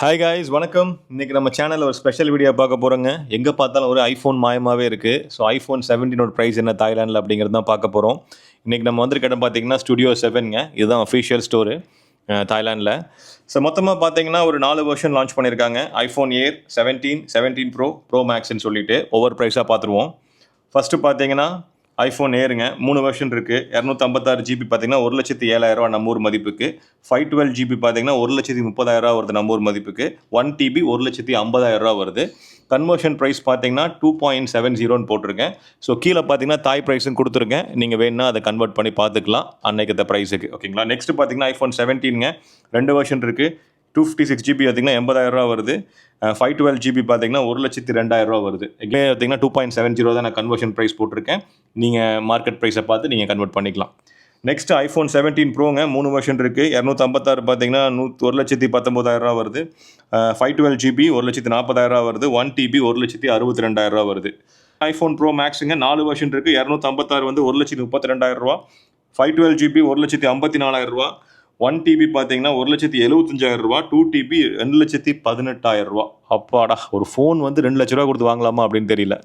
Hi guys வணக்கம். இன்றைக்கி நம்ம சேனலில் ஒரு ஸ்பெஷல் வீடியோ பார்க்க போகிறோங்க. எங்கே பார்த்தாலும் ஒரு ஐஃபோன் மாயமாகவே இருக்குது. ஸோ ஐஃபோன் 17 ப்ரைஸ் என்ன தாய்லாண்டில் அப்படிங்கிறது தான் பார்க்க போகிறோம். இன்றைக்கி நம்ம வந்திருக்க இடம் பார்த்தீங்கன்னா ஸ்டுடியோ 7ங்க. இதுதான் அஃபிஷியல் ஸ்டோரு தாய்லாண்டில். ஸோ மொத்தமாக பார்த்தீங்கன்னா ஒரு 4 வெர்ஷன் லான்ச் பண்ணியிருக்காங்க. ஐஃபோன் ஏர் 17, 17 ப்ரோ மேக்ஸ்ன்னு சொல்லிட்டு ஒவ்வொரு ப்ரைஸாக பார்த்துருவோம். ஃபஸ்ட்டு பார்த்தீங்கன்னா ஐஃபோன் ஏருங்க 3 வெர்ஷன் இருக்குது. 256 ஜிபி பார்த்தீங்கன்னா 1,07,000 நம்ம ஊர் மதிப்புக்கு. 512 ஜிபி பார்த்தீங்கன்னா 1,30,000 வருது நம்ம ஊர் மதிப்புக்கு. 1 டிபி 1,50,000 வருது. கன்வர்ஷன் ப்ரைஸ் பார்த்தீங்கன்னா 2.70 போட்டிருக்கேன். ஸோ கீழே பார்த்தீங்கன்னா தாய் ப்ரைஸும் கொடுத்துருக்கேன். நீங்கள் வேணுன்னா அதை கன்வெர்ட் பண்ணி பார்த்துக்கலாம் அன்னைக்கு ப்ரைஸுக்கு. ஓகேங்களா. நெக்ஸ்ட் பார்த்தீங்கன்னா ஐஃபோன் 17ங்க 2 வெர்ஷன் இருக்குது. 256 ஜிபி பார்த்தீங்கன்னா 80,000 வருது. 512 ஜிபி பார்த்தீங்கன்னா 1,02,000 வருது. எங்கே பார்த்தீங்கன்னா 2.70 தான் நான் கன்வர்ஷன் ப்ரைஸ் போட்டிருக்கேன். நீங்கள் மார்க்கெட் ப்ரைஸை பார்த்து நீங்கள் கன்வெர்ட் பண்ணிக்கலாம். நெக்ஸ்ட் ஐஃபோன் 17 ப்ரோங்க 3 வெர்ஷன் இருக்குது. 256 பார்த்தீங்கன்னா 1,19,000 வருது. 512 ஜிபி 1,40,000 வருது. 1 டிபி 1,62,000 வருது. ஐஃபோன் ப்ரோ மேக்ஸுங்க 4 வெர்ஷன் இருக்குது. 256 வந்து 1,32,000. 512 ஜிபி 1,54,000. 1 டிபி பார்த்தீங்கன்னா 1,75,000. 2 டிபி 2,18,000. அப்பாடா, ஒரு ஃபோன் வந்து 2 லட்ச ரூபா கொடுத்து வாங்கலாமா அப்படின்னு தெரியல.